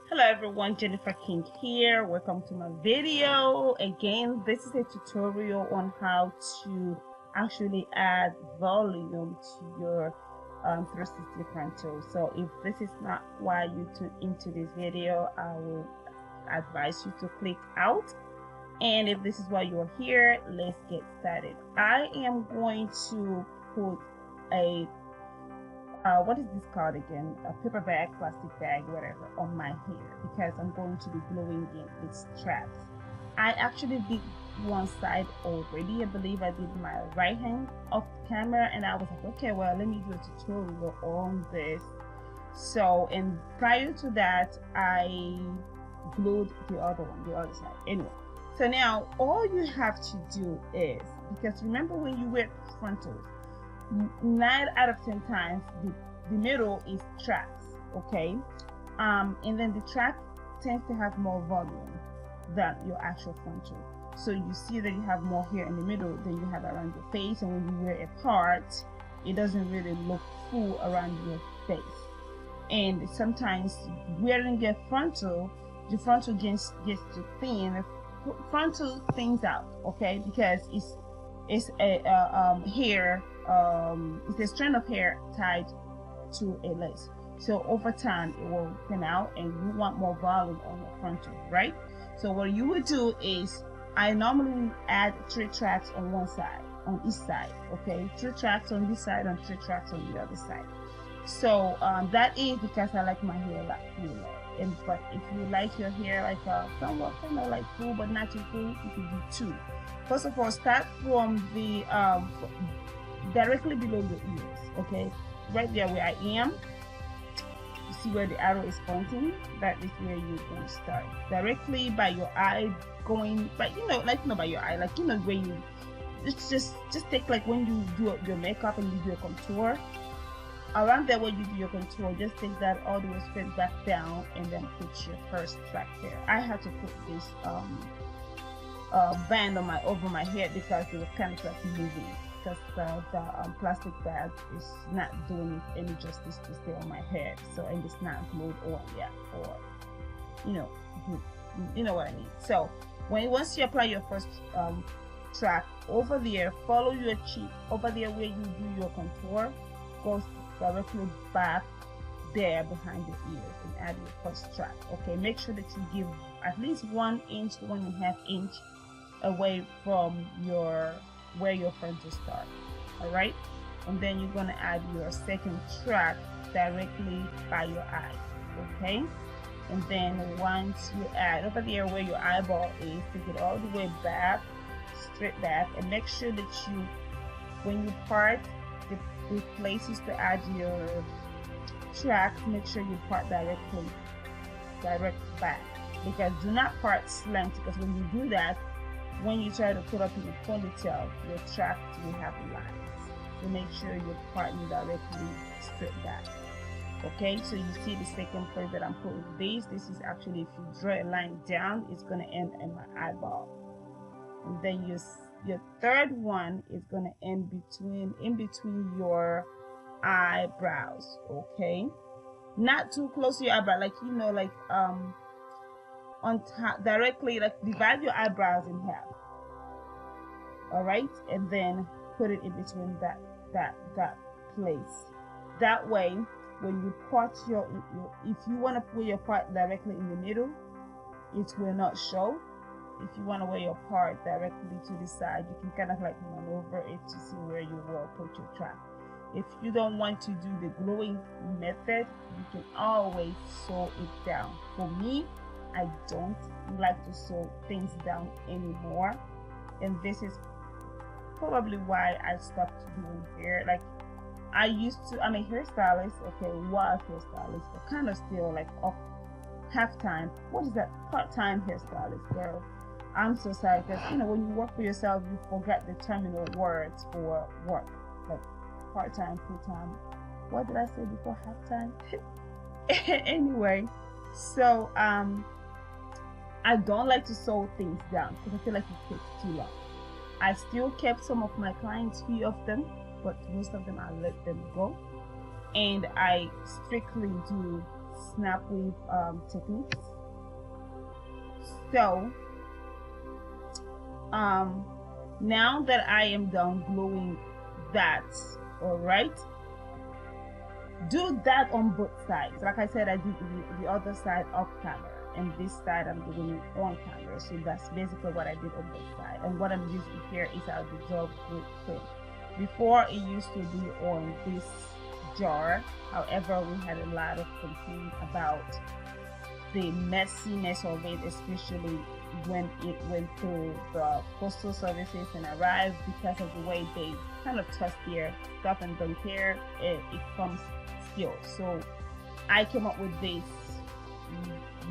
Hello everyone, Jennifer King here. Welcome to my video. Again, this is a tutorial on how to actually add volume to your 360 frontal. So if this is not why you tune into this video, I will advise you to click out. And if this is why you're here, let's get started. I am going to put a what is this called again? A paper bag, plastic bag, whatever, on my hair because I'm going to be gluing in these straps. I actually did one side already. I believe I did my right hand off the camera, and I was like, okay, well, let me do a tutorial on this. So, and prior to that, I glued the other one, the other side. Anyway, so now all you have to do is, because remember when you wear frontals, 9 out of 10 times the middle is tracks, okay, and then the track tends to have more volume than your actual frontal. So you see that you have more hair in the middle than you have around your face, and when you wear a part, it doesn't really look full around your face. And sometimes wearing a frontal, the frontal gets too thin. Frontal thins out, okay, because it's a hair. It's a strand of hair tied to a lace. So over time it will thin out, and you want more volume on your frontal, right? So what you would do is, I normally add 3 tracks on one side, on each side, okay? 3 tracks on this side and 3 tracks on the other side. So that is because I like my hair like full. And but if you like your hair like somewhat kind of like full but not too full, you can do 2. First of all, start from the directly below your ears, okay, right there where I am. You see where the arrow is pointing? That is where you're going to start, directly by your eye, going by, by your eye, like where you just take, like when you do your makeup and you do a contour, around there where you do your contour, just take that all the way straight back down and then put your first track there. I had to put this band on over my head because it was kind of like moving, because the plastic bag is not doing any justice to stay on my head. So, and it's not glued on yet, or you know what I mean. So once you apply your first track over there, follow your cheek over there where you do your contour, goes directly back there behind the ears, and add your first track. Okay, make sure that you give at least 1 inch to 1.5 inch away from where your frontal start. All right, and then you're gonna add your second track directly by your eye. Okay, and then once you add over there where your eyeball is, take it all the way back, straight back, and make sure that you, when you part the places to add your track, make sure you part direct back, because do not part slant, because when you do that, when you try to put up in a ponytail, your track will have lines. So make sure you're parting directly straight back. Okay, so you see the second place that I'm putting this is actually, if you draw a line down, it's going to end in my eyeball. And then your third one is going to end in between your eyebrows. Okay, not too close to your eyebrow, like on top, directly, like divide your eyebrows in half. All right, and then put it in between that place. That way, when you part if you want to put your part directly in the middle, it will not show. If you want to wear your part directly to the side, you can kind of like maneuver it to see where you will put your track. If you don't want to do the gluing method, you can always sew it down. For me, I don't like to sew things down anymore, and this is probably why I stopped doing hair. Like, I used to, I'm a hairstylist, okay, was hairstylist, but kind of still like off half-time. What is that? Part-time hairstylist, girl. I'm so sorry, because when you work for yourself, you forget the terminal words for work, like part-time, full-time. What did I say before half-time? Anyway, so I don't like to sew things down because I feel like it takes too long. I still kept some of my clients, few of them, but most of them I let them go, and I strictly do SnapWeave techniques. So now that I am done gluing that, all right, do that on both sides. Like I said, I did the other side off camera, and this side I'm doing it on camera. So that's basically what I did on both sides. And what I'm using here is our dissolved glue cream. Before, it used to be on this jar. However, we had a lot of complaints about the messiness of it, especially when it went through the postal services and arrived, because of the way they kind of toss their stuff and don't care, it comes still. So I came up with this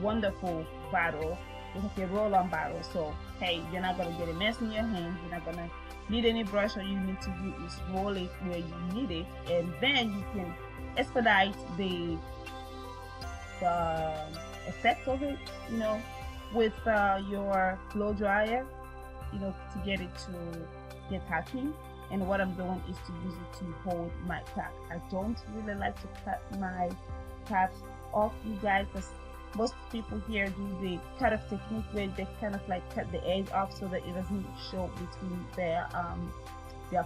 wonderful bottle. It's like a roll-on bottle. So hey, you're not gonna get a mess in your hands. You're not gonna need any brush. All you need to do is roll it where you need it, and then you can expedite the effect of it, you know, with your blow dryer, you know, to get it to get tacky. And what I'm doing is to use it to hold my cap. I don't really like to cut my caps off, you guys, because most people here do the cut off technique where they kind of like cut the edge off so that it doesn't show between their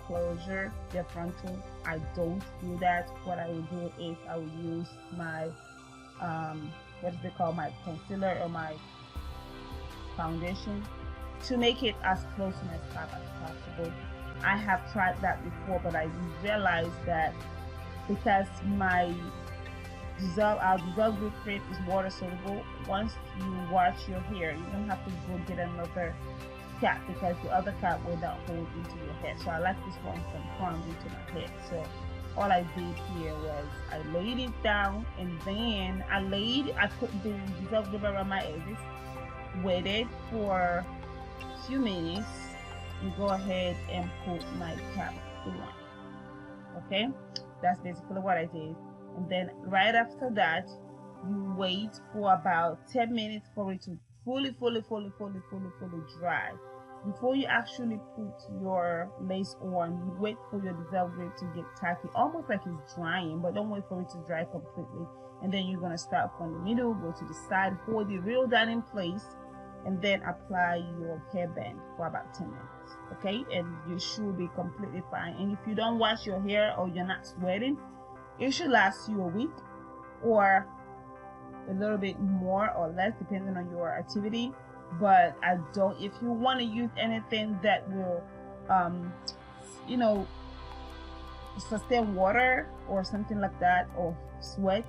closure, their frontal. I don't do that. What I will do is I will use my what is they call, my concealer or my foundation to make it as close to my scalp as possible. I have tried that before, but I realized that because our dissolved glue cream is water soluble, once you wash your hair, you don't have to go get another cap, because the other cap will not hold into your hair. So I like this one conformed into my hair. So all I did here was I laid it down, and then I put the dissolved glue around my edges, waited for a few minutes, and go ahead and put my cap on. Okay, that's basically what I did. And then right after that, you wait for about 10 minutes for it to fully dry. Before you actually put your lace on, you wait for your dissolved glue to get tacky, almost like it's drying, but don't wait for it to dry completely. And then you're gonna start from the middle, go to the side, hold it real down in place, and then apply your hairband for about 10 minutes. Okay, and you should be completely fine. And if you don't wash your hair or you're not sweating, it should last you a week or a little bit more or less depending on your activity. But if you want to use anything that will you know, sustain water or something like that, or sweat,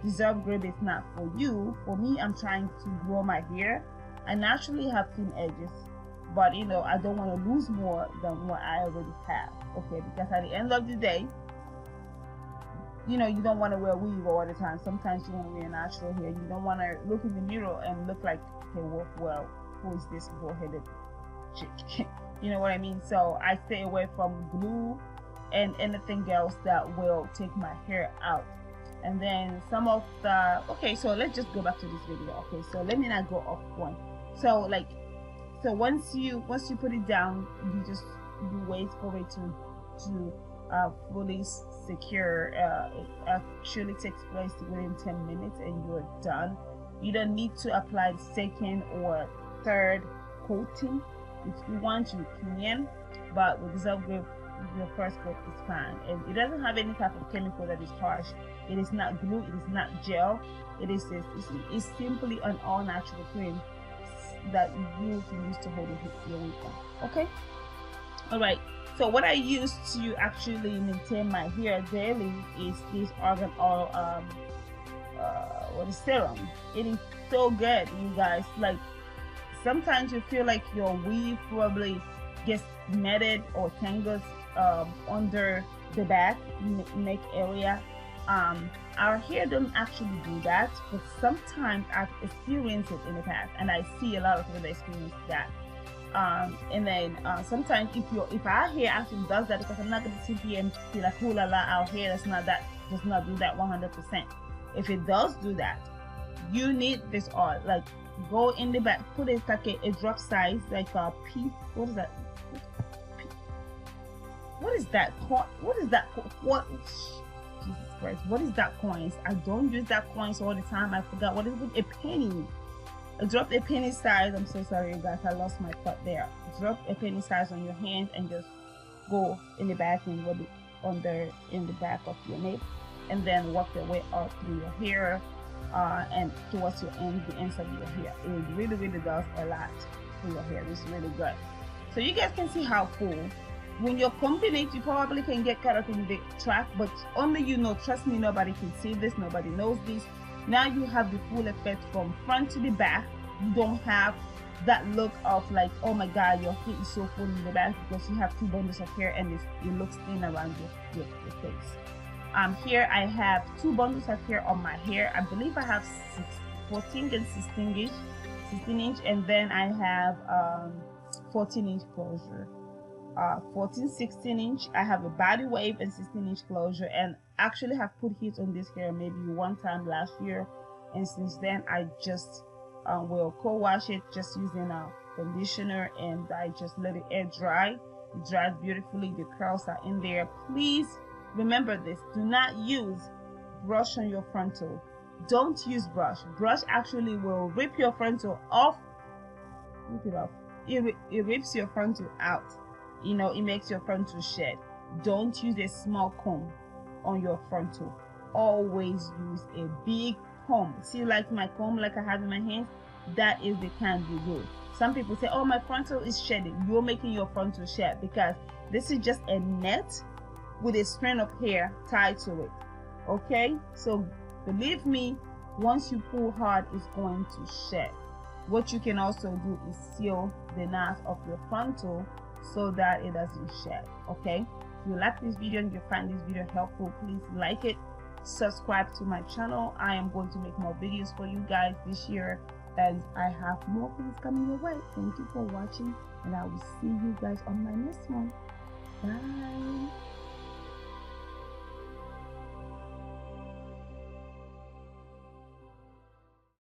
dissolved glue is not for you. For me, I'm trying to grow my hair. I naturally have thin edges, but you know, I don't want to lose more than what I already have. Okay, because at the end of the day, you know, you don't want to wear weave all the time. Sometimes you want to wear natural hair. You don't want to look in the mirror and look like, okay, well, who is this bald-headed chick? You know what I mean? So I stay away from glue and anything else that will take my hair out. And then some of the, okay, so let's just go back to this video. Okay, so let me not go off one. So once you put it down, you wait for it to fully secure. It actually takes place within 10 minutes and you're done. You don't need to apply the second or third coating. If you want, you can, but with dissolved glue, your first coat is fine, and it doesn't have any type of chemical that is harsh. It is not glue, it is not gel, it's simply an all natural cream that you can use to hold your wig on. Okay, all right. So what I use to actually maintain my hair daily is this argan oil serum. It is so good, you guys. Like, sometimes you feel like your weave probably gets matted or tangled under the back neck area. Our hair doesn't actually do that, but sometimes I've experienced it in the past, and I see a lot of people that experience that. And then sometimes if our hair actually does that, because I'm not going to sit here and feel like, oh la la, our hair does not do that 100%. If it does do that, you need this oil. Like, go in the back, put it like a drop size, like a pea. What is that? What is that? What is that? What? Jesus Christ, what is that coins? I don't use that coins all the time. I forgot what is it. A penny. I dropped a penny size. I'm so sorry, you guys. I lost my thought there. Drop a penny size on your hand and just go in the back and rub it in the back of your nape, and then work your way out through your hair and towards your the ends of your hair. It really, really does a lot for your hair. It's really good. So you guys can see how full. When you're combing it, you probably can get caught up in the track, but only you know. Trust me, nobody can see this. Nobody knows this. Now you have the full effect from front to the back. You don't have that look of like, oh my god, your hair is so full in the back, because you have 2 bundles of hair and it looks thin around your face. Here I have 2 bundles of hair on my hair. I believe I have 14 and 16 inch, and then I have 14-inch closure. 14, 16 inch. I have a body wave and 16-inch closure, and actually have put heat on this hair maybe one time last year, and since then I just will co-wash it just using a conditioner, and I just let it air dry. It dries beautifully. The curls are in there. Please remember this: do not use brush on your frontal. Don't use brush. Brush actually will rip your frontal off. Rip it off. It rips your frontal out. You know, it makes your frontal shed. Don't use a small comb on your frontal. Always use a big comb. See, like my comb, like I have in my hands, that is the kind you use. Some people say, oh, my frontal is shedding. You're making your frontal shed, because this is just a net with a strand of hair tied to it. Okay, so believe me, once you pull hard, it's going to shed. What you can also do is seal the knot of your frontal so that it doesn't shed. Okay, if you like this video and you find this video helpful, please like it, subscribe to my channel. I am going to make more videos for you guys this year, and I have more things coming your way. Thank you for watching, and I will see you guys on my next one. Bye.